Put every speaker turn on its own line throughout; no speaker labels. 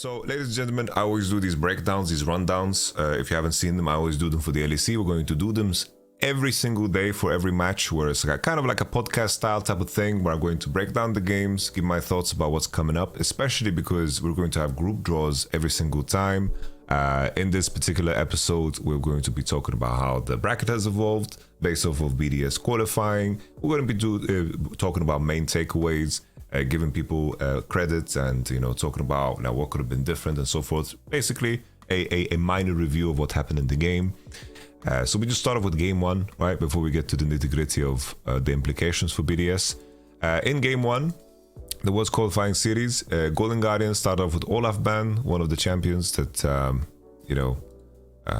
So, ladies and gentlemen, I always do these breakdowns, these rundowns. If you haven't seen them, I always do them for the LEC. We're going to do them every single day for every match, where it's kind of like a podcast style type of thing, where I'm going to break down the games, give my thoughts about what's coming up, especially because we're going to have group draws every single time. In this particular episode, we're going to be talking about how the bracket has evolved based off of BDS qualifying. We're going to be talking about main takeaways, giving people credit, and talking about what could have been different and so forth. Basically, a minor review of what happened in the game. So we just start off with game one, right, before we get to the nitty-gritty of the implications for BDS. In game one, there was qualifying series. Golden Guardians started off with Olaf ban, one of the champions that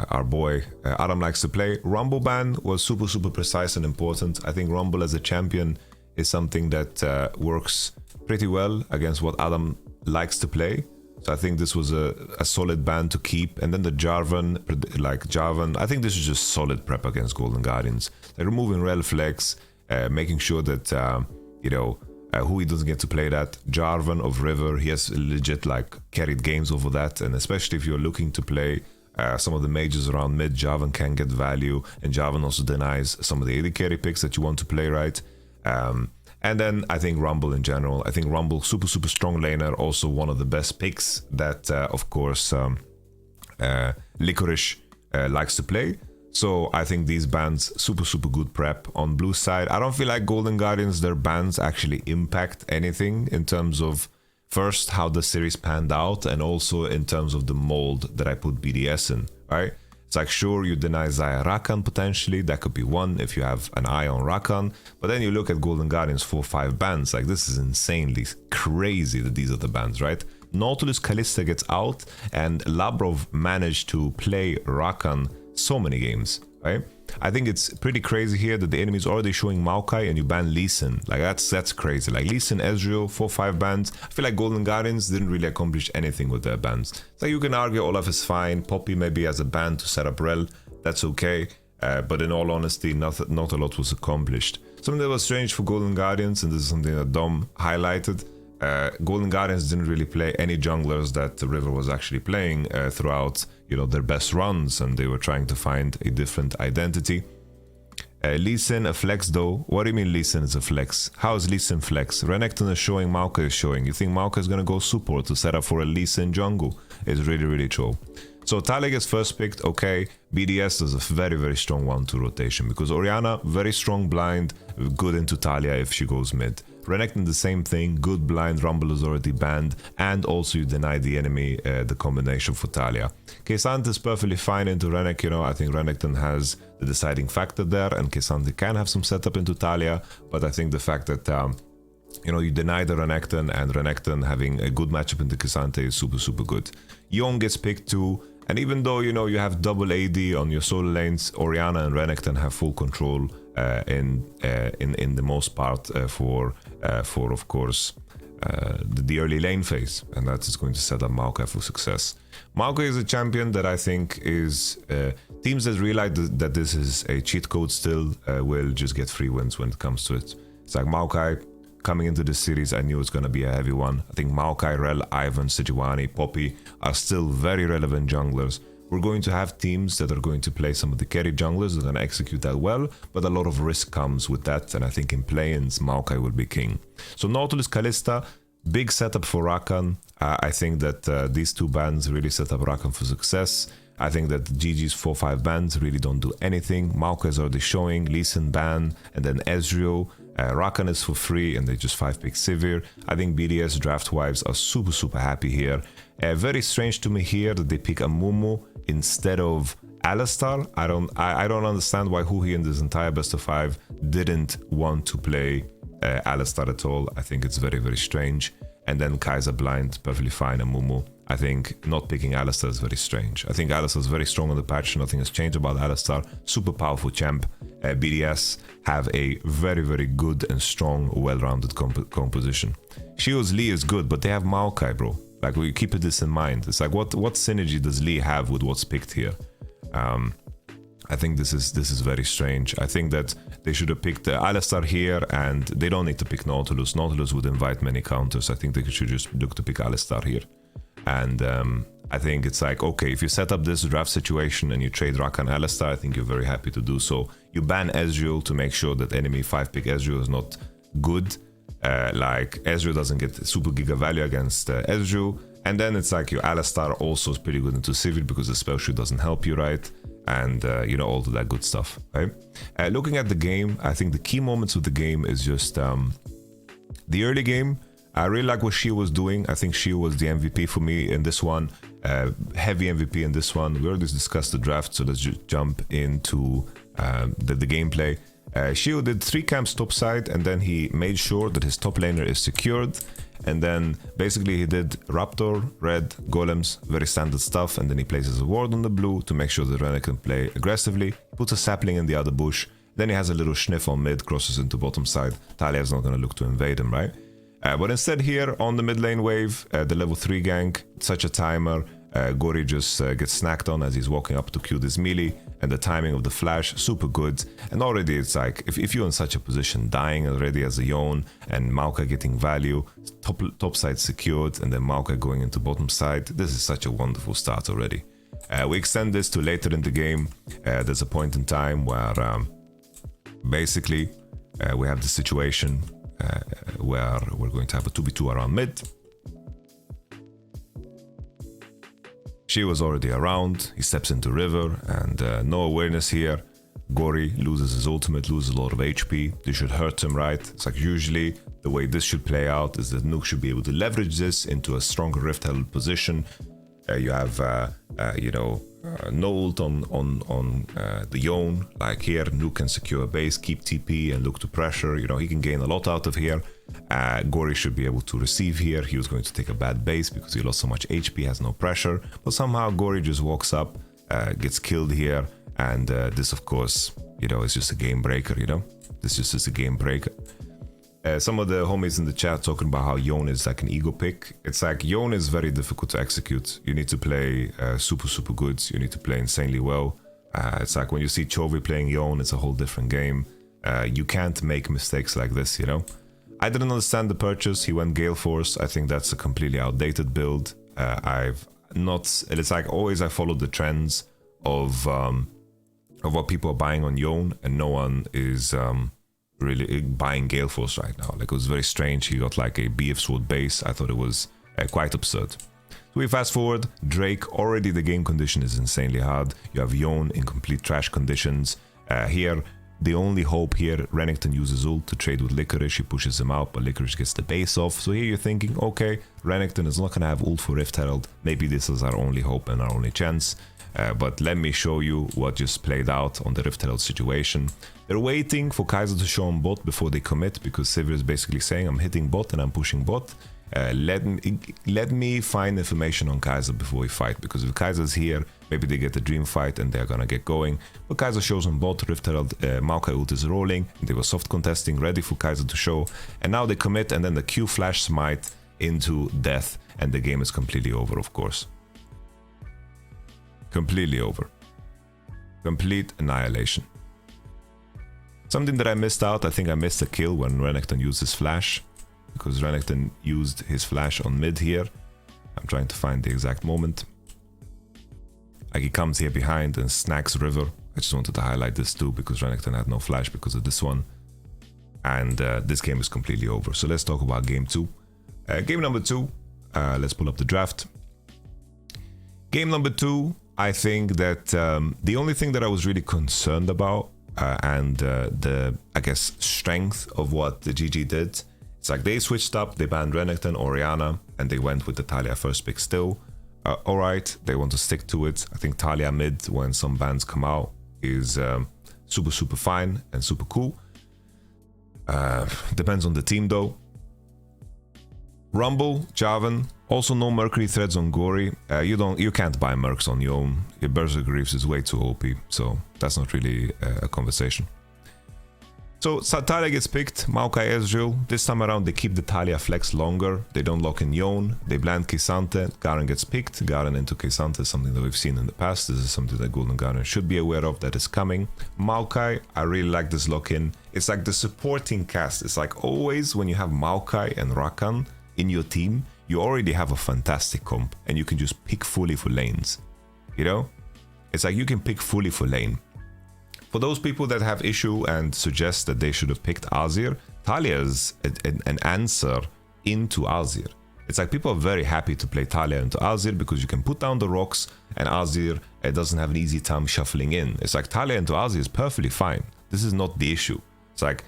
our boy Adam likes to play. Rumble ban was super precise and important. I think Rumble as a champion is something that works pretty well against what Adam likes to play. So I think this was a solid ban to keep. And then the Jarvan, I think this is just solid prep against Golden Guardians. They're removing Rel Flex, making sure that who he doesn't get to play that. Jarvan of River, he has legit carried games over that, and especially if you're looking to play some of the majors around mid, Jarvan can get value, and Jarvan also denies some of the AD carry picks that you want to play, right? And then I think Rumble in general. I think Rumble, super strong laner, also one of the best picks that, of course, Licorice likes to play. So I think these bans, super good prep. On blue side, I don't feel like Golden Guardians, their bans actually impact anything in terms of, first, how the series panned out, and also in terms of the mold that I put BDS in, right? It's like, sure, you deny Xayah Rakan potentially, that could be one if you have an eye on Rakan, but then you look at Golden Guardians 4-5 bans, this is insanely crazy that these are the bans, right? Nautilus Kalista gets out, and Labrov managed to play Rakan so many games, right? I think it's pretty crazy here that the enemy is already showing Maokai and you ban Lee Sin. That's crazy. Lee Sin, Ezreal, 4-5 bans. I feel like Golden Guardians didn't really accomplish anything with their bans. So you can argue Olaf is fine, Poppy maybe as a ban to set up Rel, that's okay. But in all honesty, not a lot was accomplished. Something that was strange for Golden Guardians, and this is something that Dom highlighted, Golden Guardians didn't really play any junglers that the River was actually playing throughout their best runs, and they were trying to find a different identity. Lee Sin a flex though. What do you mean Lee Sin is a flex? How is Lee Sin flex? Renekton is showing, Maokai is showing. You think Maokai is gonna go support to set up for a Lee Sin jungle? It's really troll. So Talia gets first picked, okay. BDS does a very strong 1-2 rotation, because Orianna, very strong blind, good into Talia if she goes mid. Renekton the same thing, good blind, Rumble is already banned, and also you deny the enemy the combination for Talia. K'Sante is perfectly fine into Renek, I think Renekton has the deciding factor there, and K'Sante can have some setup into Talia, but I think the fact that you deny the Renekton, and Renekton having a good matchup into K'Sante is super good. Yone gets picked too, and even though you have double AD on your solo lanes, Orianna and Renekton have full control in the most part for of course the early lane phase, and that is going to set up Maokai for success. Maokai is a champion that I think is teams that realize that this is a cheat code still will just get free wins when it comes to it. It's like Maokai coming into this series, I knew it's going to be a heavy one. I think Maokai, Rel, Ivan, Sejuani, Poppy are still very relevant junglers. We're going to have teams that are going to play some of the carry junglers that are going to execute that well, but a lot of risk comes with that, and I think in play-ins, Maokai will be king. So Nautilus Kalista, big setup for Rakan. I think that these two bans really set up Rakan for success. I think that GG's 4-5 bans really don't do anything. Maokai is already showing, Lee Sin ban, and then Ezreal. Rakan is for free, and they just 5-pick Sivir. I think BDS draft wives are super happy here. Very strange to me here that they pick a Mumu instead of Alistar. I don't understand why Huhi in this entire best of 5 didn't want to play Alistar at all. I think it's very strange. And then Kaiser blind, perfectly fine, and Mumu. I think not picking Alistar is very strange. I think Alistar is very strong on the patch. Nothing has changed about Alistar. Super powerful champ. BDS have a very good and strong, well-rounded composition. Shio's Lee is good, but they have Maokai, bro. We keep this in mind. It's like, what synergy does Lee have with what's picked here? I think this is very strange. I think that they should have picked Alistar here, and they don't need to pick Nautilus. Nautilus would invite many counters. I think they should just look to pick Alistar here. And I think it's like, okay, if you set up this draft situation and you trade Rakan Alistar, I think you're very happy to do so. You ban Ezreal to make sure that enemy 5-pick Ezreal is not good. Like Ezreal doesn't get super giga value against Ezreal. And then it's like your Alistar also is pretty good into Sivir because the spell shoot doesn't help you, right? And you know, all of that good stuff, right? Looking at the game, I think the key moments of the game is just the early game. I really like what Shio was doing. I think Shio was the MVP for me in this one. Heavy MVP in this one. We already discussed the draft, so let's just jump into the gameplay. Shio did 3 camps topside, and then he made sure that his top laner is secured. And then basically he did Raptor, Red, Golems, very standard stuff. And then he places a ward on the blue to make sure that Renekton can play aggressively. Puts a sapling in the other bush. Then he has a little sniff on mid, crosses into bottom side. Talia's not going to look to invade him, right? But instead here on the mid lane wave, the level 3 gank, such a timer. Gori just gets snacked on as he's walking up to Q this melee, and the timing of the flash, super good. And already it's like, if you're in such a position, dying already as a Yone, and Maokai getting value, top side secured, and then Maokai going into bottom side, this is such a wonderful start already. We extend this to later in the game. There's a point in time where basically we have the situation where we're going to have a 2v2 around mid. She was already around, he steps into river, and no awareness here. Gori loses his ultimate, loses a lot of HP. This should hurt him, right? It's like usually the way this should play out is that Nuke should be able to leverage this into a stronger Rift Herald position. You have, no ult on the Yone. Like here, Nuke can secure a base, keep TP, and look to pressure. You know, he can gain a lot out of here. Gori should be able to receive here. He was going to take a bad base because he lost so much HP, has no pressure. But somehow Gori just walks up, gets killed here. And this, of course, you know, is just a game breaker, you know? This just is a game breaker. Some of the homies in the chat talking about how Yone is like an ego pick. It's like Yone is very difficult to execute. You need to play super good. You need to play insanely well. It's like when you see Chovy playing Yone, it's a whole different game. You can't make mistakes like this, you know? I didn't understand the purchase. He went Gale Force. I think that's a completely outdated build. It's like always I followed the trends of what people are buying on Yone, and no one is really buying Gale Force right now. Like, it was very strange. He got like a BF Sword base. I thought it was quite absurd. So we fast forward. Drake, already the game condition is insanely hard. You have Yone in complete trash conditions. Here, the only hope here, Renekton uses ult to trade with Licorice. He pushes him out, but Licorice gets the base off. So here you're thinking, okay, Renekton is not going to have ult for Rift Herald. Maybe this is our only hope and our only chance. But let me show you what just played out on the Rift Herald situation. They're waiting for Kai'Sa to show on bot before they commit, because Sivir is basically saying, I'm hitting bot and I'm pushing bot. Let me find information on Kai'Sa before we fight, because if Kai'Sa's here, maybe they get a dream fight and they're gonna get going. But Kai'Sa shows on bot, Rift Herald, Maokai ult is rolling, they were soft contesting, ready for Kai'Sa to show, and now they commit, and then the Q flash smite into death, and the game is completely over, of course. Completely over. Complete annihilation. Something that I missed out, I think I missed a kill when Renekton used his flash, because Renekton used his flash on mid here. I'm trying to find the exact moment. Like, he comes here behind and snacks River. I just wanted to highlight this too, because Renekton had no flash because of this one. And this game is completely over. So let's talk about game 2. Game number 2, let's pull up the draft. Game number 2, I think that the only thing that I was really concerned about and the, I guess, strength of what the GG did, it's like they switched up, they banned Renekton, Orianna, and they went with the Talia first pick still. Alright, they want to stick to it. I think Talia mid, when some bans come out, is super fine and super cool. Depends on the team though. Rumble, Jarvan, also no Mercury threads on Gori. You can't buy Mercs on your own. Your Berserk Reefs is way too OP, so that's not really a conversation. So Talia gets picked, Maokai Ezreal. This time around they keep the Talia flex longer. They don't lock in Yone. They bland K'Sante. Garen gets picked. Garen into K'Sante is something that we've seen in the past. This is something that Golden Garen should be aware of, that is coming. Maokai, I really like this lock-in. It's like the supporting cast. It's like always when you have Maokai and Rakan in your team, you already have a fantastic comp and you can just pick fully for lanes. You know? It's like you can pick fully for lane. For those people that have issue and suggest that they should have picked Azir, Talia is an answer into Azir. It's like people are very happy to play Talia into Azir because you can put down the rocks and Azir doesn't have an easy time shuffling in. It's like Talia into Azir is perfectly fine. This is not the issue. It's like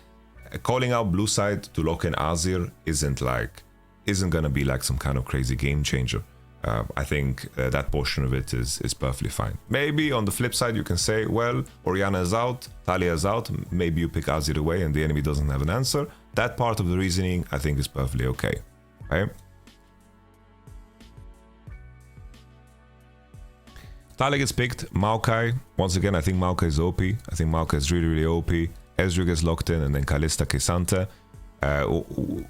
calling out blue side to lock in Azir isn't gonna be like some kind of crazy game changer. I think that portion of it is perfectly fine. Maybe on the flip side you can say, well, Orianna is out, Talia is out, maybe you pick Azir away and the enemy doesn't have an answer. That part of the reasoning I think is perfectly okay, right? Talia gets picked, Maokai. Once again, I think Maokai is OP. I think Maokai is really, really OP. Ezreal gets locked in, and then Kalista, K'Sante.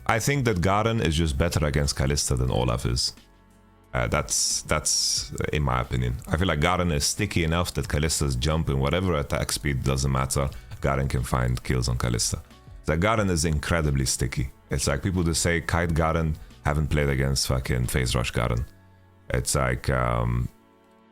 I think that Garen is just better against Kalista than Olaf is. That's in my opinion. I feel like Garen is sticky enough that Kalista's jump in whatever attack speed doesn't matter. Garen can find kills on Kalista. So Garen is incredibly sticky. It's like people that say Kite Garen haven't played against fucking Phase Rush Garen. It's like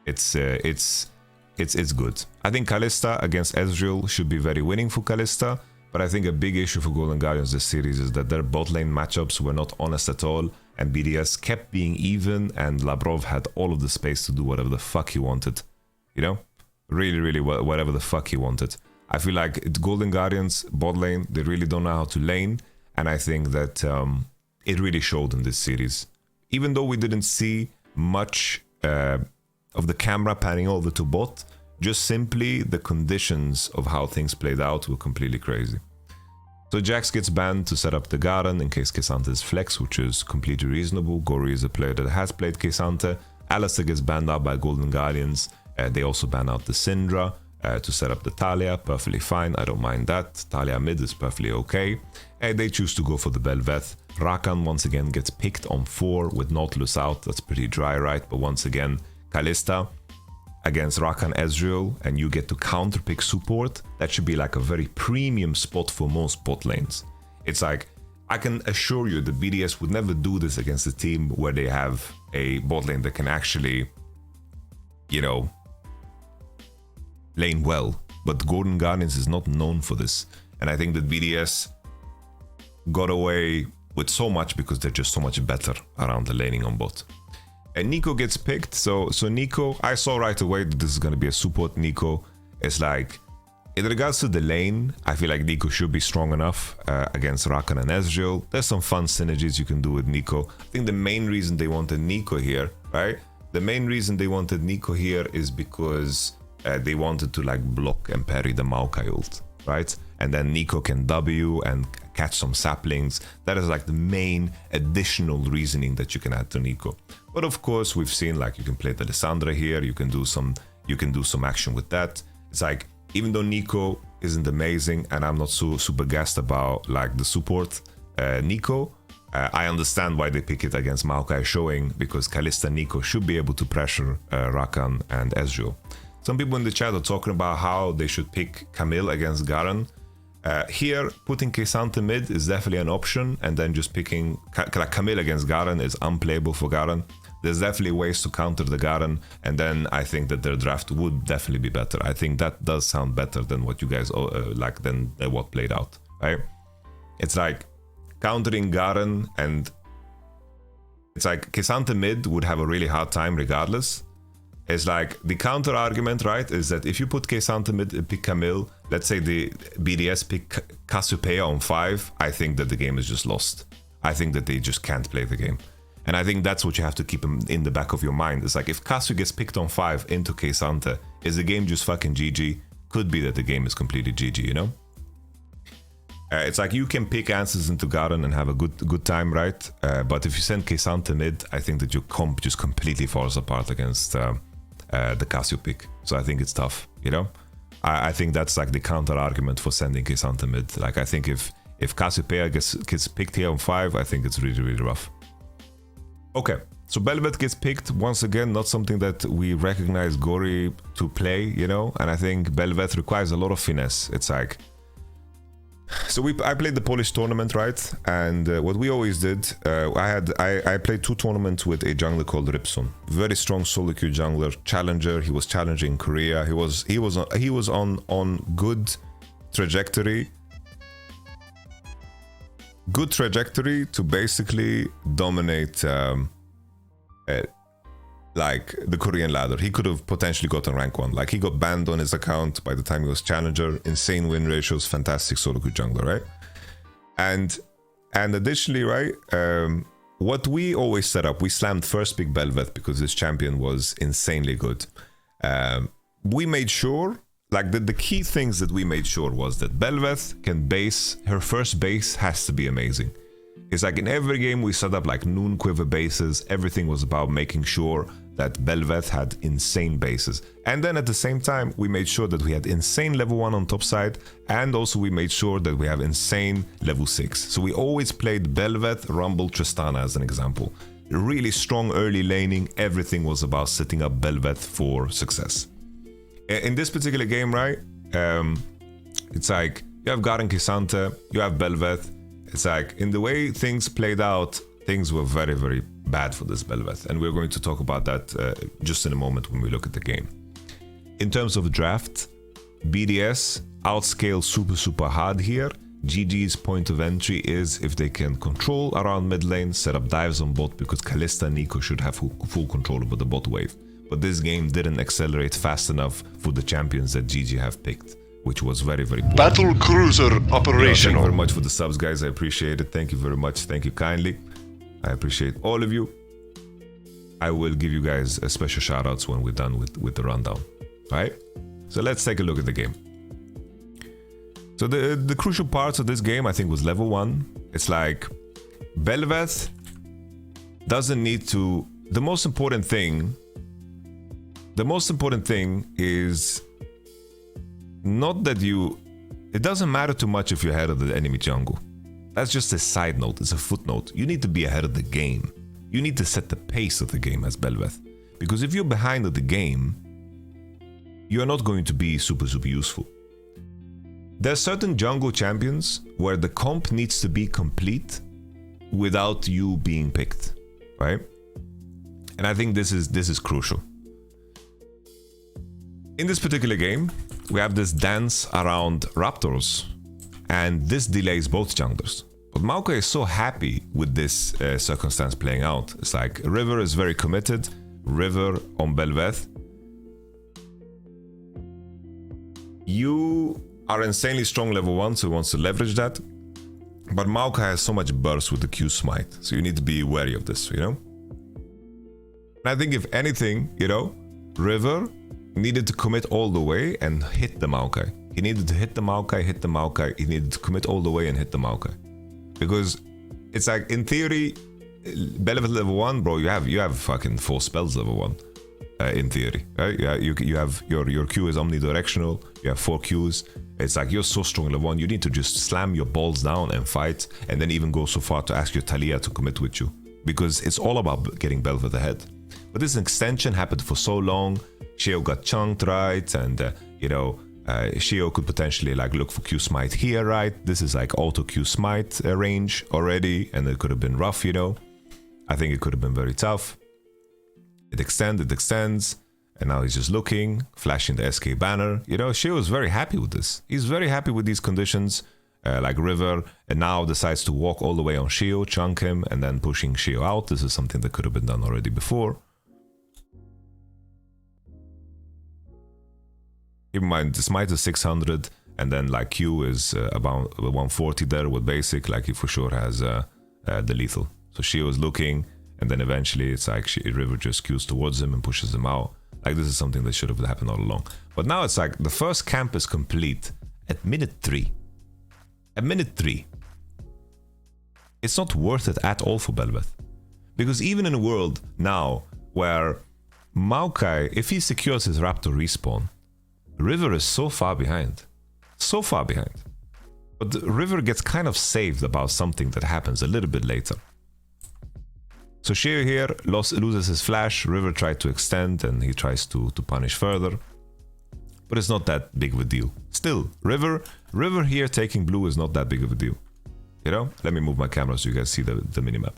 it's good. I think Kalista against Ezreal should be very winning for Kalista, but I think a big issue for Golden Guardians this series is that their bot lane matchups were not honest at all, and BDS kept being even, and Labrov had all of the space to do whatever the fuck he wanted. You know? Really, whatever the fuck he wanted. I feel like Golden Guardians, bot lane, they really don't know how to lane, and I think that it really showed in this series. Even though we didn't see much of the camera panning over to bot, just simply the conditions of how things played out were completely crazy. So Jax gets banned to set up the Garen in case K'Sante is flex, which is completely reasonable. Gori is a player that has played K'Sante. Alistair gets banned out by Golden Guardians. They also ban out the Syndra to set up the Talia. Perfectly fine, I don't mind that. Talia mid is perfectly okay. They choose to go for the Bel'Veth. Rakan once again gets picked on 4 with Nautilus out. That's pretty dry, right? But once again, Kalista against Rakan Ezreal, and you get to counter pick support. That should be like a very premium spot for most bot lanes. It's like, I can assure you that BDS would never do this against a team where they have a bot lane that can actually, you know, lane well. But Golden Guardians is not known for this. And I think that BDS got away with so much because they're just so much better around the laning on bot. And Nico gets picked, so Nico, I saw right away that this is going to be a support Nico. It's like, in regards to the lane, I feel like Nico should be strong enough against Rakan and Ezreal. There's some fun synergies you can do with Nico. I think the main reason they wanted Nico here, right? The main reason they wanted Nico here is because they wanted to like block and parry the Maokai ult, right? And then Nico can W and catch some saplings. That is like the main additional reasoning that you can add to Nico. But of course, we've seen like you can play the Lissandra here. You can do some action with that. It's like, even though Nico isn't amazing, and I'm not so super gassed about like the support Nico, I understand why they pick it against Maokai showing, because Kalista Nico should be able to pressure Rakan and Ezreal. Some people in the chat are talking about how they should pick Camille against Garen. Here, putting K'Sante mid is definitely an option, and then just picking Camille against Garen is unplayable for Garen. There's definitely ways to counter the Garen, and then I think that their draft would definitely be better. I think that does sound better than what you guys like, than what played out, right? It's like countering Garen, and it's like K'Sante mid would have a really hard time regardless. It's like the counter argument, right, is that if you put K'Sante mid and pick Camille, let's say the BDS pick Cassiopeia on 5, I think that the game is just lost. I think that they just can't play the game. And I think that's what you have to keep in the back of your mind. It's like, if Cassio gets picked on 5 into K'Sante, is the game just fucking GG? Could be that the game is completely GG, you know? It's like you can pick answers into Garen and have a good time, right? But if you send K'Sante mid, I think that your comp just completely falls apart against the Cassio pick. So I think it's tough, you know? I think that's like the counter argument for sending K'Sante mid. Like, I think if Cassiopeia gets picked here on 5, I think it's really, really rough. Okay, so Bel'Veth gets picked. Once again, not something that we recognize Gori to play, you know? And I think Bel'Veth requires a lot of finesse. It's like, So I played the Polish tournament, right? And what we always did, I played 2 tournaments with a jungler called Ripson, very strong solo queue jungler, challenger. He was challenging Korea. He was on good trajectory to basically dominate like the Korean ladder. He could have potentially gotten rank 1. Like, he got banned on his account by the time he was challenger. Insane win ratios, fantastic solo queue jungler, right? And additionally, right, what we always set up, we slammed first pick Belveth because this champion was insanely good. We made sure, like, the key things that we made sure was that Belveth can base, her first base has to be amazing. It's like in every game we set up like noon quiver bases. Everything was about making sure that Belveth had insane bases. And then at the same time, we made sure that we had insane level 1 on top side, and also we made sure that we have insane level 6. So we always played Belveth, Rumble, Tristana as an example. Really strong early laning. Everything was about setting up Belveth for success. In this particular game, right, it's like you have Garen Kisante, you have Belveth. It's like, in the way things played out, things were very, very bad for this Belveth. And we're going to talk about that just in a moment when we look at the game. In terms of draft, BDS outscale super hard here. GG's point of entry is if they can control around mid lane, set up dives on bot, because Kalista and Nico should have full control over the bot wave. But this game didn't accelerate fast enough for the champions that GG have picked, which was very, very poor.
Battle cruiser operational.
Thank you very much for the subs, guys. I appreciate it. Thank you very much. Thank you kindly. I appreciate all of you. I will give you guys a special shout outs when we're done with the rundown. All right? So let's take a look at the game. So the crucial parts of this game, I think, was level 1. It's like Belveth doesn't need to... The most important thing is not that you... It doesn't matter too much if you're ahead of the enemy jungle. That's just a side note, it's a footnote. You need to be ahead of the game. You need to set the pace of the game as Belveth. Because if you're behind of the game, you're not going to be super useful. There are certain jungle champions where the comp needs to be complete without you being picked, right? And I think this is crucial. In this particular game, we have this dance around Raptors, and this delays both junglers. But Maokai is so happy with this circumstance playing out. It's like River is very committed. River on Belveth. You are insanely strong level 1, so he wants to leverage that. But Maokai has so much burst with the Q smite, so you need to be wary of this, you know? And I think if anything, you know, River needed to commit all the way and hit the Maokai. He needed to hit the Maokai, he needed to commit all the way and hit the Maokai. Because it's like, in theory, Belveth level 1, bro, you have fucking 4 spells level 1. In theory, right? Yeah, you have your Q is omnidirectional, you have 4 Qs. It's like you're so strong level 1, you need to just slam your balls down and fight, and then even go so far to ask your Talia to commit with you. Because it's all about getting Belveth ahead. But this extension happened for so long. Shio got chunked, right? And, you know, Shio could potentially like look for Q smite here, right? This is like auto Q smite range already, and it could have been rough, you know. I think it could have been very tough. It extends, and now he's just looking, flashing the SK banner. You know, Shio is very happy with this. He's very happy with these conditions, like River, and now decides to walk all the way on Shio, chunk him, and then pushing Shio out. This is something that could have been done already before. Keep in mind, the smite is 600, and then like Q is about 140 there with basic, like he for sure has the lethal. So Shio is looking, and then eventually it's like River just Qs towards him and pushes him out. Like, this is something that should have happened all along. But now it's like the first camp is complete at minute 3. At minute 3. It's not worth it at all for Belveth. Because even in a world now where Maokai, if he secures his Raptor respawn, River is so far behind. So far behind. But River gets kind of saved about something that happens a little bit later. So Shio here loses his flash. River tried to extend and he tries to punish further. but it's not that big of a deal. Still, River here taking blue is not that big of a deal. You know? Let me move my camera so you guys see the minimap.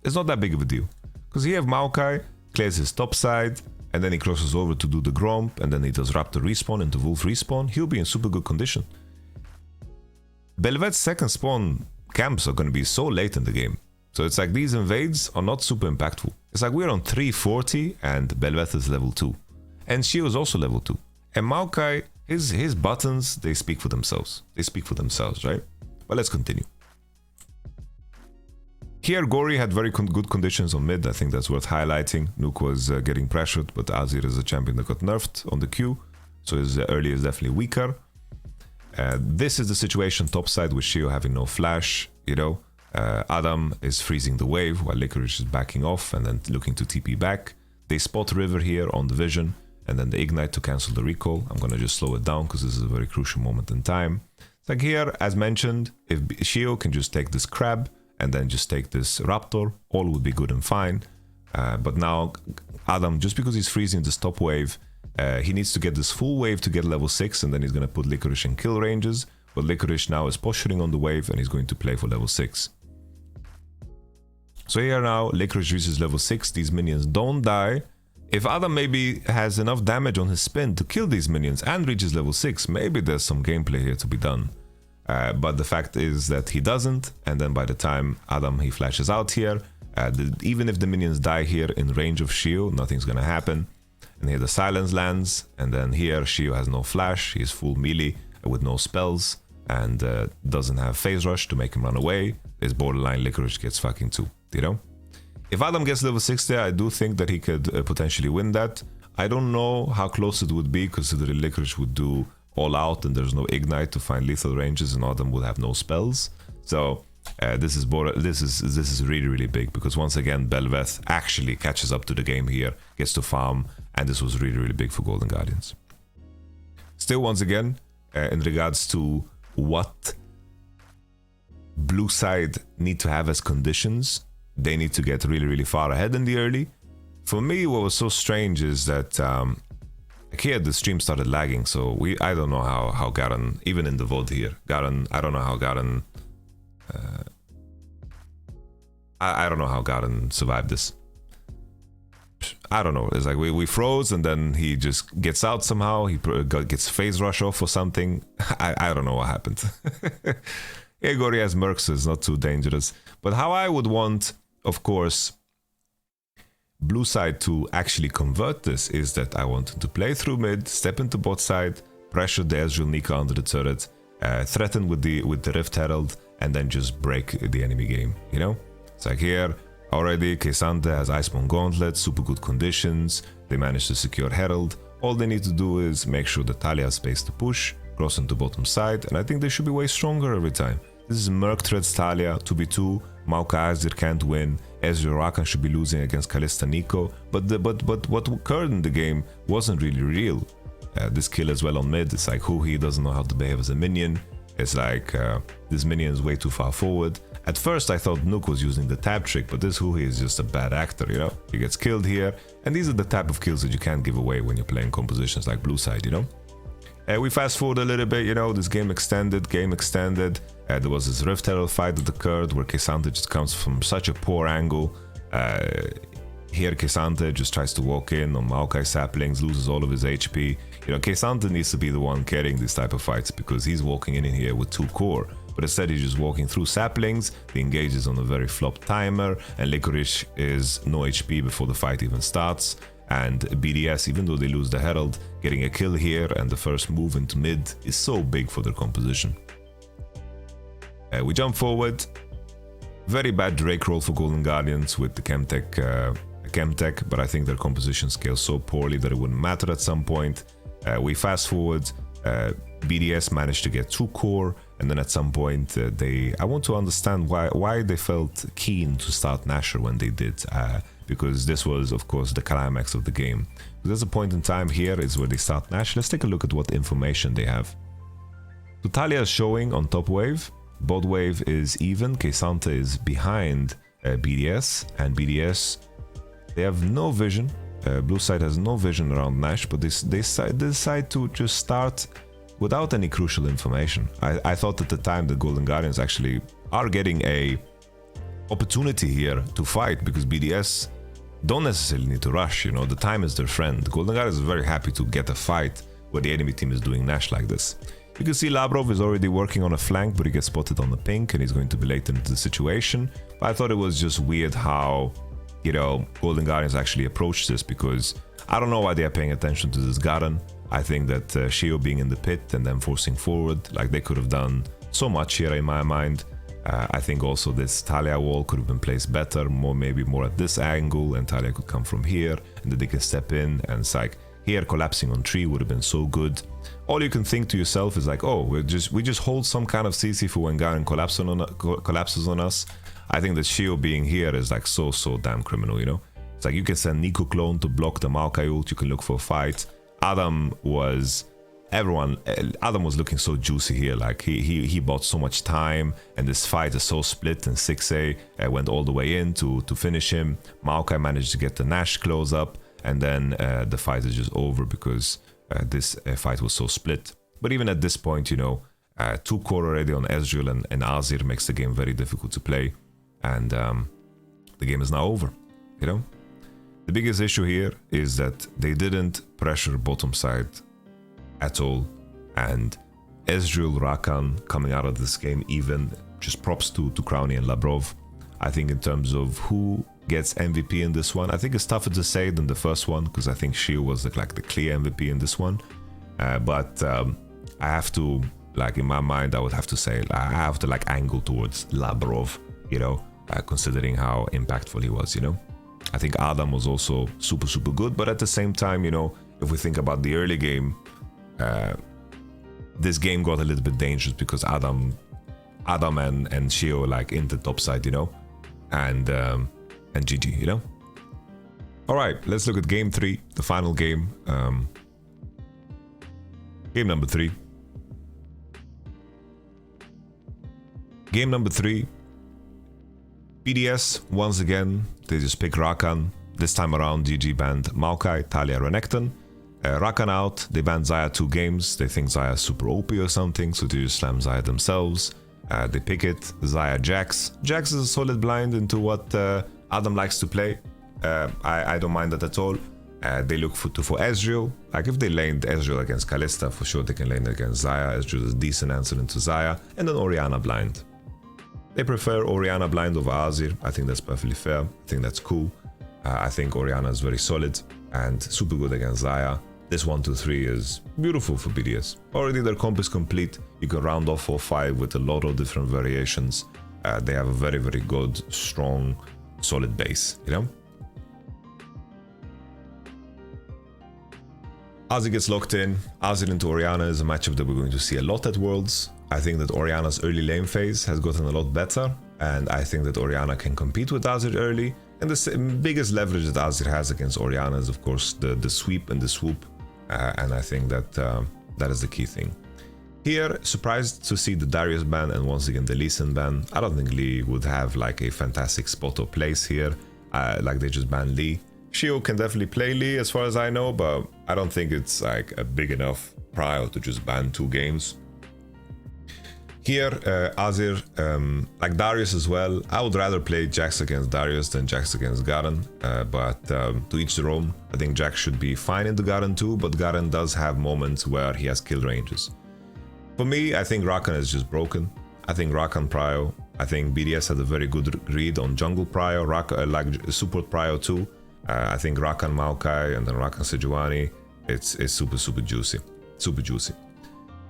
It's not that big of a deal. Because here Maokai clears his top side, and then he crosses over to do the Gromp, and then he does Raptor respawn into Wolf respawn. He'll be in super good condition. Belvet's second spawn camps are going to be so late in the game. So it's like these invades are not super impactful. It's like we're on 340 and Belvet is level 2. And Shio is also level 2. And Maokai, his buttons, they speak for themselves. They speak for themselves, right? But let's continue. Here, Gori had very good conditions on mid. I think that's worth highlighting. Nuke was getting pressured, but Azir is a champion that got nerfed on the Q. So his early is definitely weaker. This is the situation topside with Shio having no flash, you know. Adam is freezing the wave while Licorice is backing off and then looking to TP back. They spot River here on the vision and then they ignite to cancel the recall. I'm gonna just slow it down because this is a very crucial moment in time. It's like here, as mentioned, if Shio can just take this crab and then just take this Raptor, all would be good and fine. But now Adam, just because he's freezing this top wave, he needs to get this full wave to get level 6 and then he's gonna put Licorice in kill ranges. But Licorice now is posturing on the wave and he's going to play for level 6. So here now, Licorice reaches level 6, these minions don't die. If Adam maybe has enough damage on his spin to kill these minions and reaches level 6, maybe there's some gameplay here to be done. But the fact is that he doesn't, and then by the time Adam, he flashes out here, even if the minions die here in range of Shio, nothing's gonna happen. And here the silence lands, and then here Shio has no flash, he's full melee with no spells, and doesn't have phase rush to make him run away. His borderline Licorice gets fucking 2, you know? If Adam gets level 6 there, I do think that he could potentially win that. I don't know how close it would be, considering Licorice would do all out and there's no ignite to find lethal ranges and Adam would have no spells. So this is really, really big, because once again Belveth actually catches up to the game here, gets to farm, and this was really, really big for Golden Guardians. Still, once again, in regards to what blue side need to have as conditions, they need to get really, really far ahead in the early. For me, what was so strange is that here the stream started lagging, so I don't know how Garen, even in the VOD here, Garen, I don't know how Garen I don't know how Garen survived this. I don't know, it's like we froze and then he just gets out somehow, he gets phase rush off or something. I don't know what happened. Yeah, Gori has Mercs, so it's not too dangerous. But how I would want, of course, blue side to actually convert this is that I want him to play through mid, step into bot side, pressure the Ezreal Nika under the turret, threaten with the Rift Herald, and then just break the enemy game, you know? It's like here, already K'Sante has Iceborne Gauntlet, super good conditions, they managed to secure Herald. All they need to do is make sure that Talia has space to push, cross into bottom side, and I think they should be way stronger every time. This is Merc threats Talia, 2v2, Maokai Azir can't win, Ezreal Rakan should be losing against Kalista Nico, but what occurred in the game wasn't really real. This kill as well on mid, it's like Huhi doesn't know how to behave as a minion, it's like this minion is way too far forward. At first I thought Nuke was using the tab trick, but this Huhi is just a bad actor, you know? He gets killed here, and these are the type of kills that you can't give away when you're playing compositions like blue side, you know? We fast forward a little bit, you know, this game extended. There was this Rift Herald fight that occurred where K'Sante just comes from such a poor angle. Here K'Sante just tries to walk in on Maokai saplings, loses all of his HP. You know, K'Sante needs to be the one carrying these type of fights because he's walking in here with 2 core. But instead he's just walking through saplings, he engages on a very flop timer, and Licorice is no HP before the fight even starts. And BDS, even though they lose the Herald, getting a kill here and the first move into mid is so big for their composition. We jump forward. Very bad Drake roll for Golden Guardians with the Chemtech, but I think their composition scales so poorly that it wouldn't matter at some point. We fast forward. BDS managed to get 2 core, and then at some point I want to understand why they felt keen to start Nashor when they did. Because this was, of course, the climax of the game. There's a point in time here is where they start Nash. Let's take a look at what information they have. So Talia is showing on top wave, bot wave is even, K'Sante is behind BDS, and BDS, they have no vision. Blue side has no vision around Nash, but they decide to just start without any crucial information. I thought at the time the Golden Guardians actually are getting a opportunity here to fight, because BDS don't necessarily need to rush, you know, the time is their friend. The Golden Guardians are very happy to get a fight where the enemy team is doing Nash like this. You can see Labrov is already working on a flank, but he gets spotted on the pink and he's going to be late into the situation. But I thought it was just weird how, you know, Golden Guardians actually approached this, because I don't know why they are paying attention to this Garen. I think that Shio being in the pit and then forcing forward, like they could have done so much here in my mind. I think also this Talia wall could have been placed better, maybe more at this angle, and Talia could come from here and then they can step in, and it's like here collapsing on tree would have been so good. All you can think to yourself is like, oh, we just hold some kind of CC for when Garen collapses on us. I think that Shio being here is like so damn criminal, you know? It's like you can send Nico clone to block the Maokai ult, you can look for a fight. Adam was looking so juicy here, like he bought so much time, and this fight is so split, and 6A went all the way in to finish him. Maokai managed to get the Nash close up, and then the fight is just over because this fight was so split. But even at this point, you know, 2 core already on Ezreal and Azir makes the game very difficult to play, and the game is now over, you know? The biggest issue here is that they didn't pressure bottom side at all, and Ezreal, Rakan coming out of this game, even just props to Crowny and Labrov. I think in terms of who gets MVP in this one, I think it's tougher to say than the first one, because I think Shio was like the clear MVP in this one. But I have to, like in my mind, I would have to say I have to like angle towards Labrov, you know, considering how impactful he was, you know. I think Adam was also super good, but at the same time, you know, if we think about the early game, this game got a little bit dangerous because Adam and Shio like in the top side, you know, and GG, you know. All right, let's look at game 3, the final game. Game number 3. Game number 3. BDS, once again, they just pick Rakan. This time around, GG banned Maokai, Talia, Renekton. Rakan out, they banned Xayah 2 games. They think Xayah is super OP or something, so they just slam Xayah themselves. They pick it, Xayah Jax. Jax is a solid blind into what Adam likes to play. I don't mind that at all. They look for Ezreal. Like if they laned Ezreal against Kalista, for sure they can lane against Xayah. Ezreal is a decent answer into Xayah. And then Orianna blind. They prefer Orianna blind over Azir. I think that's perfectly fair. I think that's cool. I think Orianna is very solid and super good against Xayah. This 1-2-3 is beautiful for BDS. Already their comp is complete. You can round off 4-5 with a lot of different variations. They have a very good, strong, solid base, you know? Azir gets locked in. Azir into Orianna is a matchup that we're going to see a lot at Worlds. I think that Orianna's early lane phase has gotten a lot better, and I think that Orianna can compete with Azir early. And the biggest leverage that Azir has against Orianna is, of course, the sweep and the swoop, and I think that that is the key thing. Here, surprised to see the Darius ban and once again the Lee Sin ban. I don't think Lee would have like a fantastic spot or place here, like they just banned Lee. Shio can definitely play Lee as far as I know, but I don't think it's like a big enough prio to just ban 2 games. Here, Azir, like Darius as well, I would rather play Jax against Darius than Jax against Garen, but to each their own. I think Jax should be fine into Garen too, but Garen does have moments where he has kill ranges. For me, I think Rakan is just broken. I think Rakan prio, I think BDS had a very good read on jungle prio, like support prio too. I think Rakan Maokai and then Rakan Sejuani, it's super juicy, super juicy.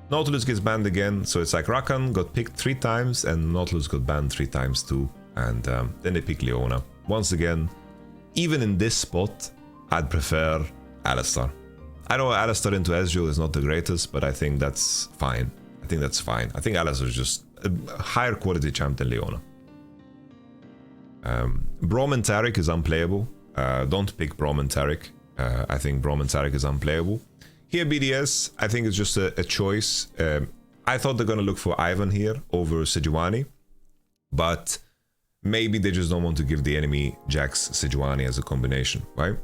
Nautilus gets banned again, so it's like Rakan got picked 3 times and Nautilus got banned 3 times too, and then they pick Leona. Once again, even in this spot, I'd prefer Alistar. I know Alistar into Ezreal is not the greatest, but I think that's fine. I think Alistar is just a higher quality champ than Leona. Braum and Taric is unplayable. Don't pick Braum and Taric. I think Braum and Taric is unplayable. Here BDS, I think it's just a choice. I thought they're gonna look for Ivan here over Sejuani, but maybe they just don't want to give the enemy Jax Sejuani as a combination, right?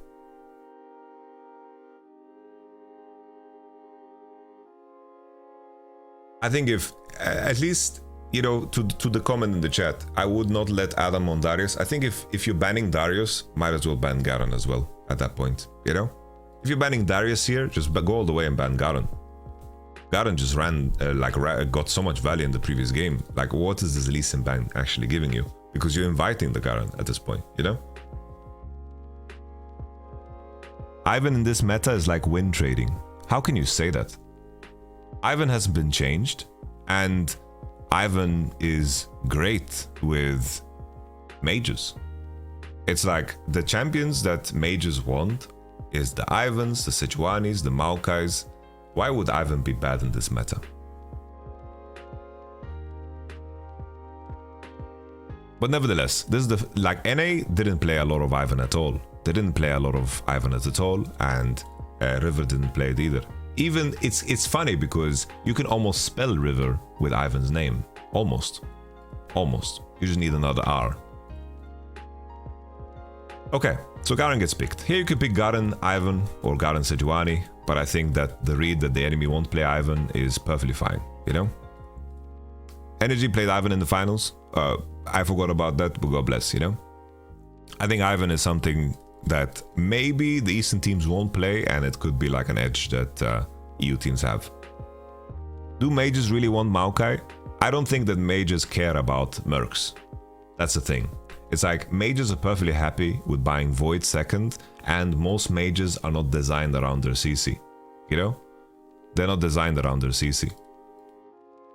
I think if, at least, you know, to the comment in the chat, I would not let Adam on Darius. I think if you're banning Darius, might as well ban Garen as well at that point, you know? If you're banning Darius here, just go all the way and ban Garen. Garen just got so much value in the previous game. Like, what is this Lee Sin ban actually giving you? Because you're inviting the Garen at this point, you know? Ivan in this meta is like win trading. How can you say that? Ivan hasn't been changed, and Ivan is great with mages. It's like the champions that mages want is the Ivans, the Sejuanis, the Maokais. Why would Ivan be bad in this meta? But nevertheless, this is the, like, NA didn't play a lot of Ivan at all. They didn't play a lot of Ivan at all, and River didn't play it either. Even, it's funny because you can almost spell River with Ivan's name. Almost. You just need another R. Okay, so Garen gets picked. Here you can pick Garen, Ivan, or Garen Sejuani, but I think that the read that the enemy won't play Ivan is perfectly fine, you know? Energy played Ivan in the finals. I forgot about that, but God bless, you know? I think Ivan is something that maybe the Eastern teams won't play, and it could be like an edge that EU teams have. Do mages really want Maokai? I don't think that mages care about mercs. That's the thing. It's like mages are perfectly happy with buying Void second, and most mages are not designed around their CC. You know? They're not designed around their CC.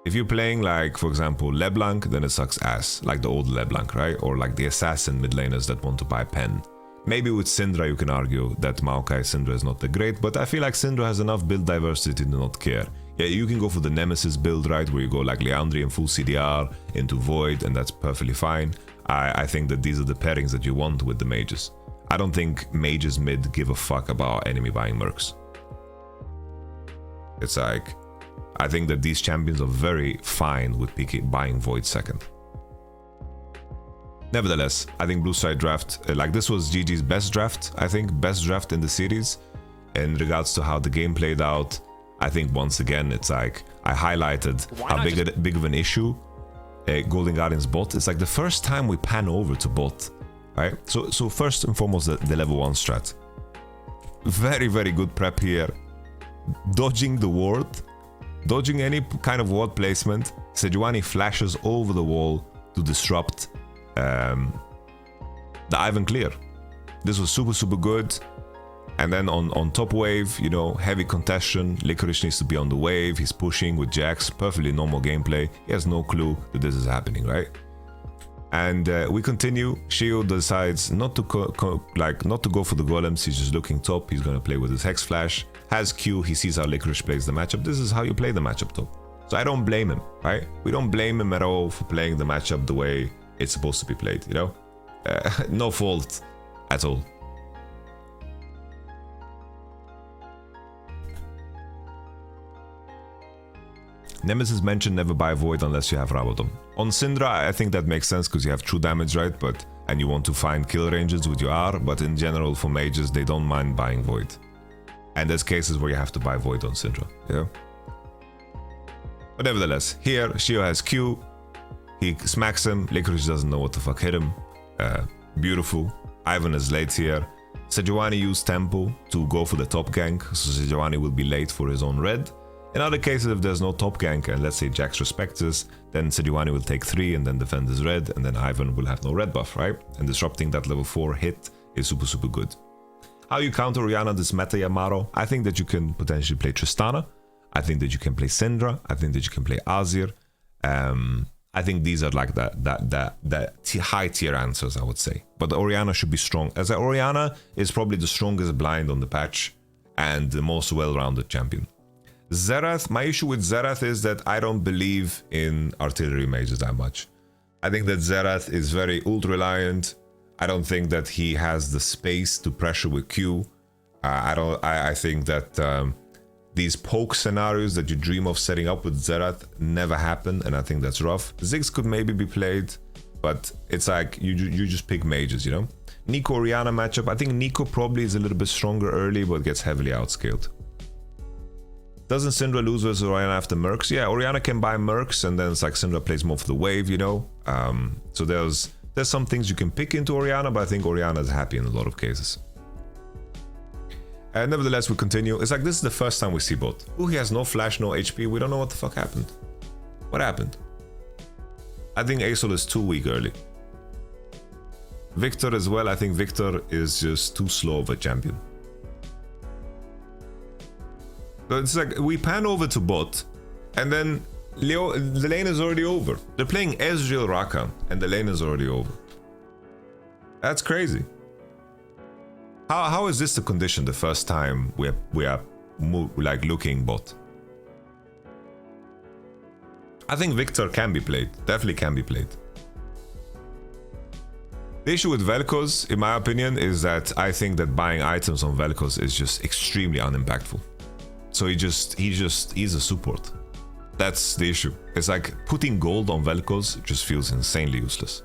If you're playing, like, for example, LeBlanc, then it sucks ass, like the old LeBlanc, right? Or like the assassin mid laners that want to buy Pen. Maybe with Syndra you can argue that Maokai Syndra is not that great, but I feel like Syndra has enough build diversity to not care. Yeah, you can go for the Nemesis build, right, where you go like Leandri and full CDR into Void, and that's perfectly fine. I think that these are the pairings that you want with the mages. I don't think mages mid give a fuck about enemy buying mercs. It's like, I think that these champions are very fine with buying Void second. Nevertheless, I think blue side draft, like this was GG's best draft, I think, best draft in the series. In regards to how the game played out, I think once again, it's like, I highlighted how big of an issue Golden Guardian's bot. It's like the first time we pan over to bot, right? So first and foremost, the level 1 strat. Very, very good prep here. Dodging the ward, dodging any kind of ward placement. Sejuani flashes over the wall to disrupt the Ivan clear. This was super, super good. And then on top wave, you know, heavy contestation. Licorice needs to be on the wave. He's pushing with Jax. Perfectly normal gameplay. He has no clue that this is happening, right? And we continue. Shio decides not to go for the golems. He's just looking top. He's gonna play with his Hex Flash. Has Q. He sees how Licorice plays the matchup. This is how you play the matchup top. So I don't blame him, right? We don't blame him at all for playing the matchup the way it's supposed to be played, you know? No fault at all. Nemesis mentioned never buy Void unless you have Rabadon. On Syndra, I think that makes sense because you have true damage, right? And you want to find kill ranges with your R, but in general for mages, they don't mind buying Void. And there's cases where you have to buy Void on Syndra, you know? But nevertheless, here, Shio has Q. He smacks him. Licorice doesn't know what the fuck hit him. Beautiful. Ivan is late here. Sejuani used Tempo to go for the top gank, so Sejuani will be late for his own red. In other cases, if there's no top gank and let's say Jax respects us, then Sejuani will take 3 and then defend his red, and then Ivan will have no red buff, right? And disrupting that level 4 hit is super, super good. How you counter Orianna this meta, Yamato? I think that you can potentially play Tristana. I think that you can play Syndra. I think that you can play Azir. I think these are like the high tier answers, I would say. But Orianna should be strong. As Orianna is probably the strongest blind on the patch and the most well-rounded champion. Xerath, my issue with Xerath is that I don't believe in artillery mages that much. I think that Xerath is very ult reliant. I don't think that he has the space to pressure with Q. I think that these poke scenarios that you dream of setting up with Xerath never happen, and I think that's rough. Ziggs could maybe be played, but it's like you just pick mages, you know? Nico Orianna matchup, I think Nico probably is a little bit stronger early, but gets heavily outscaled. Doesn't Syndra lose versus Orianna after Mercs? Yeah, Orianna can buy Mercs, and then it's like Syndra plays more for the wave, you know? So there's some things you can pick into Orianna, but I think Orianna is happy in a lot of cases. And nevertheless, we continue. It's like this is the first time we see bot. Ooh, he has no flash, no HP. We don't know what the fuck happened. What happened? I think Asol is too weak early. Victor as well. I think Victor is just too slow of a champion. So it's like we pan over to bot, and then the lane is already over. They're playing Ezreal Rakan, and the lane is already over. That's crazy. How is this the condition the first time we are like looking bot? I think Victor can be played. Definitely can be played. The issue with Vel'Koz, in my opinion, is that I think that buying items on Vel'Koz is just extremely unimpactful. So he's a support. That's the issue. It's like putting gold on Vel'Koz just feels insanely useless.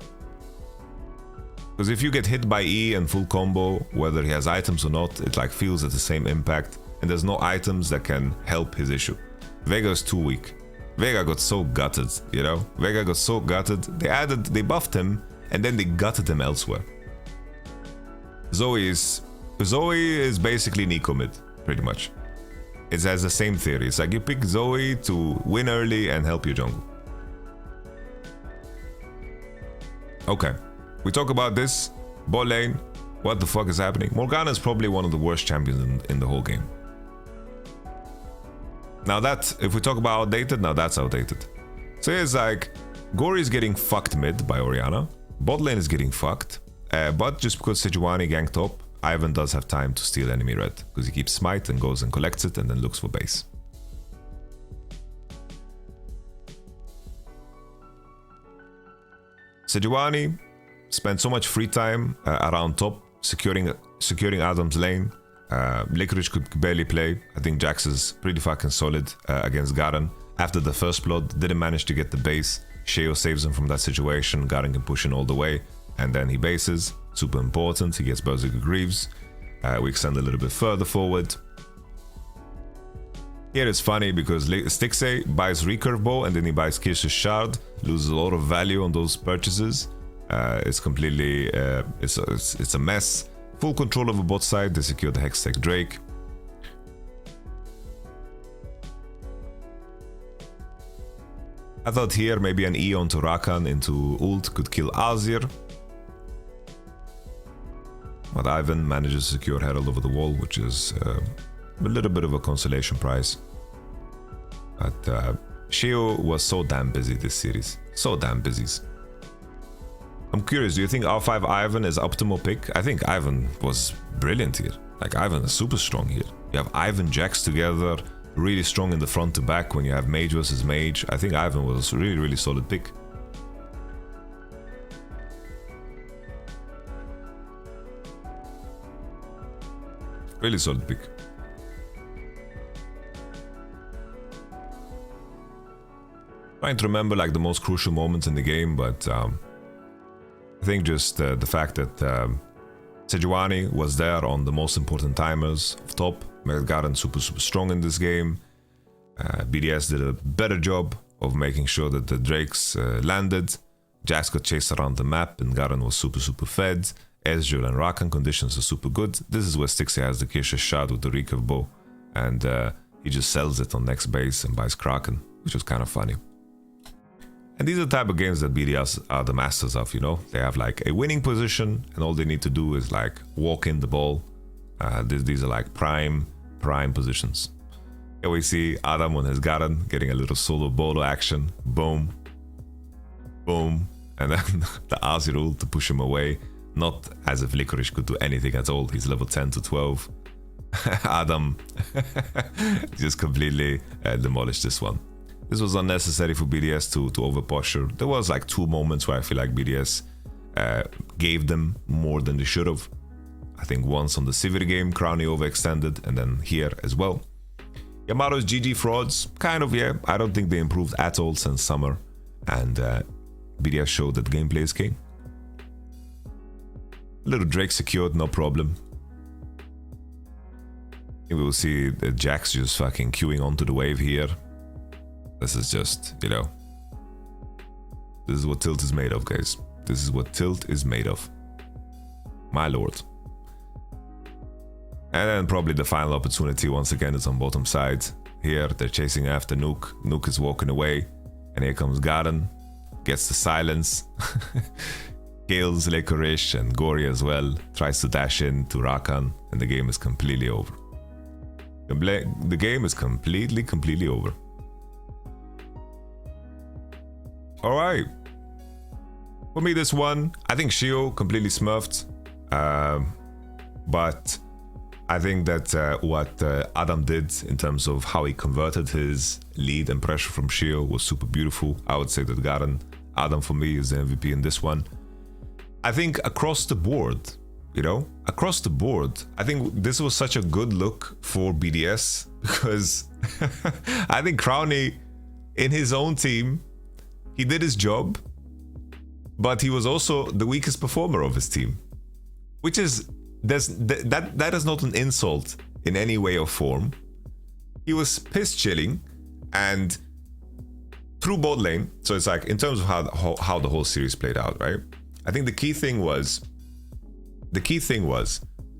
Because if you get hit by E and full combo, whether he has items or not, it like feels at the same impact, and there's no items that can help his issue. Vega is too weak. Vega got so gutted, you know? Vega got so gutted. They buffed him, and then they gutted him elsewhere. Zoe is basically Nico mid, pretty much. It has the same theory. It's like you pick Zoe to win early and help your jungle. Okay. We talk about this. Bot lane. What the fuck is happening? Morgana is probably one of the worst champions in the whole game. Now that, if we talk about outdated, now that's outdated. So it's like, Gori is getting fucked mid by Orianna. Bot lane is getting fucked. But just because Sejuani ganked top, Ivan does have time to steal enemy red. Because he keeps smite and goes and collects it and then looks for base. Sejuani spent so much free time around top, securing Adam's lane. Licorice could barely play. I think Jax is pretty fucking solid against Garen. After the first blood, didn't manage to get the base. Sheo saves him from that situation. Garen can push in all the way, and then he bases. Super important. He gets Berserker Greaves. We extend a little bit further forward. Here it's funny because Stixxay buys Recurve Bow and then he buys Kirsch's Shard. Loses a lot of value on those purchases. It's completely it's a mess. Full control over bot side. They secure the Hextech Drake. I thought here maybe an E onto Rakan into ult could kill Azir. But Ivan manages to secure Herald over the wall, which is a little bit of a consolation prize. But Sheo was so damn busy this series. So damn busy. I'm curious, do you think R5 Ivan is optimal pick? I think Ivan was brilliant here. Like, Ivan is super strong here. You have Ivan Jax together, really strong in the front to back when you have mage versus mage. I think Ivan was a really, really solid pick. Really solid pick. Trying to remember like the most crucial moments in the game, but I think just the fact that Sejuani was there on the most important timers of top. Made Garen super strong in this game. BDS did a better job of making sure that the Drakes landed. Jax got chased around the map and Garen was super fed. Ezreal and Rakan conditions are super good. This is where Stixxay has the Kirsch's Shard with the Recurve Bow. And he just sells it on next base and buys Kraken, which was kind of funny. And these are the type of games that BDS are the masters of, you know? They have like a winning position and all they need to do is like walk in the ball. These are like prime positions. Here we see Adam on his Garen getting a little solo bolo action. Boom. Boom. And then the Azir ult to push him away. Not as if Licorice could do anything at all. He's level 10 to 12. Adam just completely demolished this one. This was unnecessary for BDS to overposture. There was like 2 moments where I feel like BDS gave them more than they should have. I think once on the Sivir game, Crownie overextended, and then here as well. Yamato's GG frauds, kind of, yeah. I don't think they improved at all since summer. And BDS showed that gameplay is king. Little Drake secured, no problem. We will see the Jax just fucking queuing onto the wave here. This is just, you know, this is what Tilt is made of, guys. This is what Tilt is made of. My lord. And then probably the final opportunity once again is on bottom side. Here they're chasing after Nuke. Nuke is walking away. And here comes Garen. Gets the silence. Kills Licorice and Gory as well. Tries to dash in to Rakan. And the game is completely over. The game is completely over. Alright. For me, this one, I think Shio completely smurfed. But I think that what Adam did in terms of how he converted his lead and pressure from Shio was super beautiful. I would say that Garen, Adam for me is the MVP in this one. I think across the board, you know, across the board, I think this was such a good look for BDS because I think Crownie in his own team, he did his job, but he was also the weakest performer of his team, which is that is not an insult in any way or form. He was piss chilling and through bot lane. So it's like in terms of how the whole series played out, right? I think the key thing was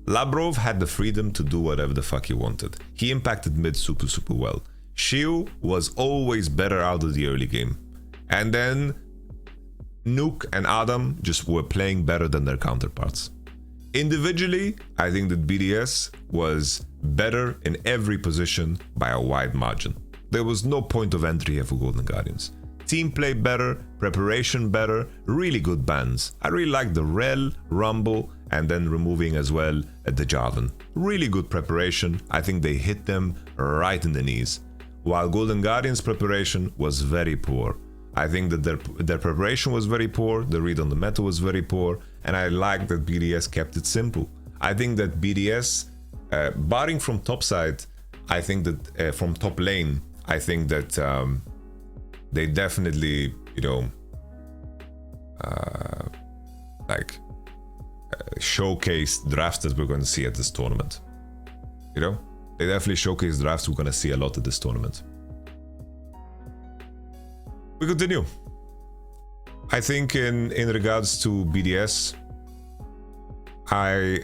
Labrov had the freedom to do whatever the fuck he wanted. He impacted mid super well. Shiu was always better out of the early game. And then Nuke and Adam just were playing better than their counterparts. Individually, I think that BDS was better in every position by a wide margin. There was no point of entry here for Golden Guardians. Team play better, preparation better, really good bans. I really like the Rel, Rumble, and then removing as well the Jarvan. Really good preparation. I think they hit them right in the knees. While Golden Guardians' preparation was very poor. I think that their preparation was very poor, the read on the meta was very poor, and I like that BDS kept it simple. I think that BDS, barring from top side, I think that from top lane, I think that they definitely, you know, showcase drafts that we're going to see at this tournament. You know, they definitely showcase drafts we're going to see a lot at this tournament. We continue. I think in regards to BDS, I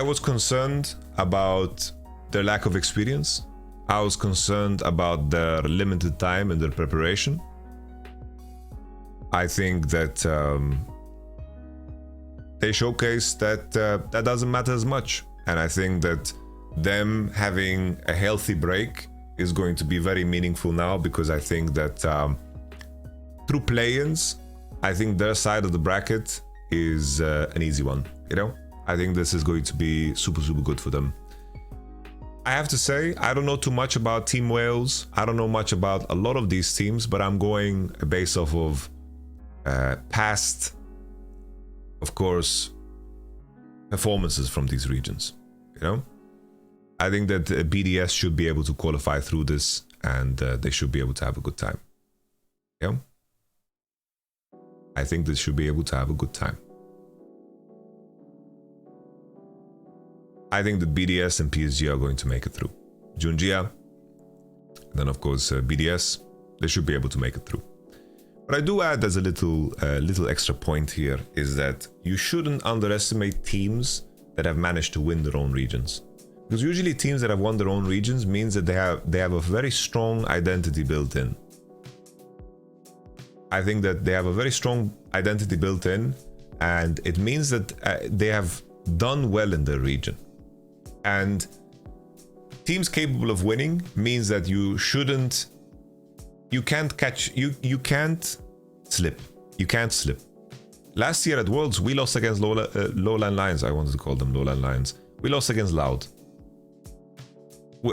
was concerned about their lack of experience. I was concerned about their limited time and their preparation. I think that they showcased that that doesn't matter as much. And I think that them having a healthy break is going to be very meaningful now, because I think that through play-ins, I think their side of the bracket is an easy one, you know? I think this is going to be super good for them. I have to say, I don't know too much about Team Wales. I don't know much about a lot of these teams, but I'm going based off of past, of course, performances from these regions, you know? I think that BDS should be able to qualify through this, and they should be able to have a good time. Yeah? I think they should be able to have a good time. I think that BDS and PSG are going to make it through. Junjia, and then of course BDS, they should be able to make it through. But I do add as a little extra point here is that you shouldn't underestimate teams that have managed to win their own regions. Because usually teams that have won their own regions means that they have a very strong identity built in. I think that they have a very strong identity built in, and it means that they have done well in their region. And teams capable of winning means that you can't slip. You can't slip. Last year at Worlds, we lost against Lowland Lions. I wanted to call them Lowland Lions. We lost against Loud.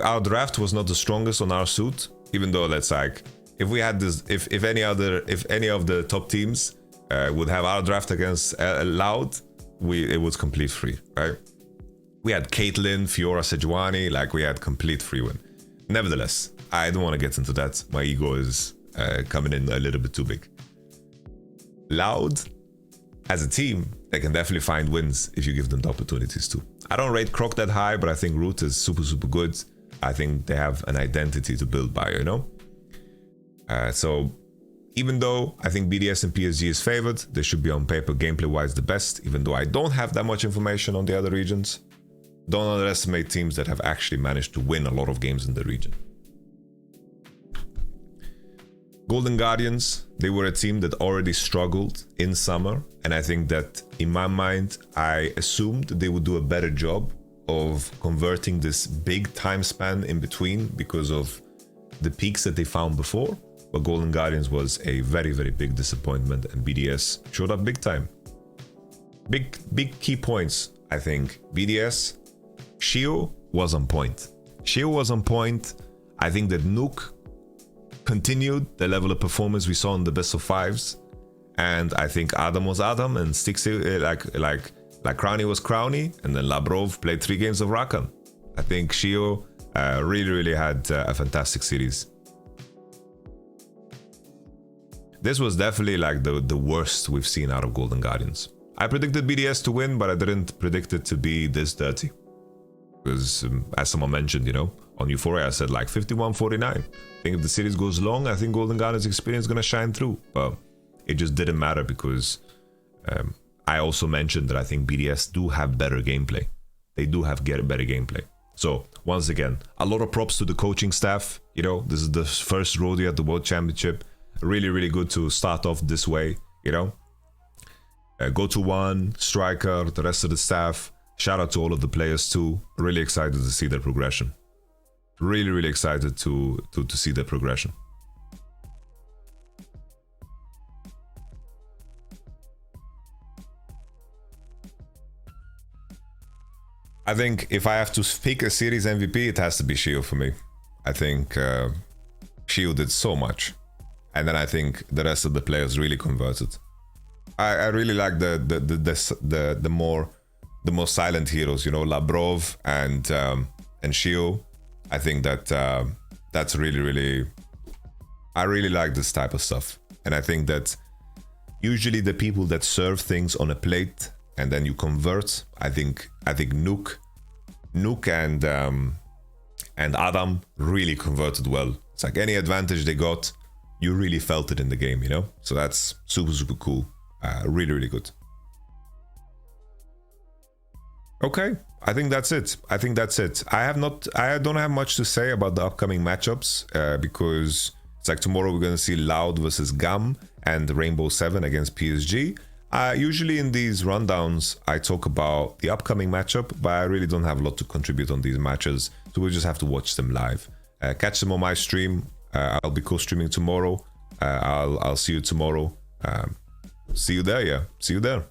Our draft was not the strongest on our suit, even though that's like, if we had this, if any of the top teams would have our draft against Loud, it was complete free, right? We had Caitlyn, Fiora, Sejuani, like we had complete free win. Nevertheless, I don't want to get into that. My ego is coming in a little bit too big. Loud, as a team, they can definitely find wins if you give them the opportunities to. I don't rate Croc that high, but I think Root is super, super good. I think they have an identity to build by, you know? So even though I think BDS and PSG is favored, they should be on paper gameplay-wise the best, even though I don't have that much information on the other regions. Don't underestimate teams that have actually managed to win a lot of games in the region. Golden Guardians, they were a team that already struggled in summer, and I think that in my mind, I assumed they would do a better job of converting this big time span in between because of the peaks that they found before. But Golden Guardians was a very, very big disappointment, and BDS showed up big time. Big key points, I think. BDS, Shio was on point. Shio was on point. I think that Nuke continued the level of performance we saw in the best of fives, and I think Adam was Adam, and Stixi like Crowny was Crowny, and then Labrov played 3 games of Rakan. I think Shio really had a fantastic series. This was definitely like the worst we've seen out of Golden Guardians. I predicted BDS to win, but I didn't predict it to be this dirty. Because as someone mentioned, you know, on Euphoria I said like 51-49. I think if the series goes long, I think Golden Guardians' experience is going to shine through. But it just didn't matter because I also mentioned that I think BDS do have better gameplay. They do have better gameplay. So once again, a lot of props to the coaching staff. You know, this is the first rodeo at the World Championship. Really good to start off this way, you know. Go to one, Striker, the rest of the staff. Shout out to all of the players too. Really excited to see their progression. Really excited to see their progression. I think if I have to pick a series MVP, it has to be Shio for me. I think Shio did so much. And then I think the rest of the players really converted. I really like the more silent heroes, you know, Labrov and Shio. I think that that's really I really like this type of stuff. And I think that usually the people that serve things on a plate and then you convert, I think Nuke and Adam really converted well. It's like any advantage they got, you really felt it in the game, you know? So that's super cool. Really good. Okay, I think that's it. I don't have much to say about the upcoming matchups because it's like tomorrow we're gonna see Loud versus Gum and Rainbow 7 against PSG. Usually in these rundowns, I talk about the upcoming matchup, but I really don't have a lot to contribute on these matches, so we'll just have to watch them live. Catch them on my stream. I'll be co-streaming tomorrow. I'll see you tomorrow. See you there, yeah. See you there.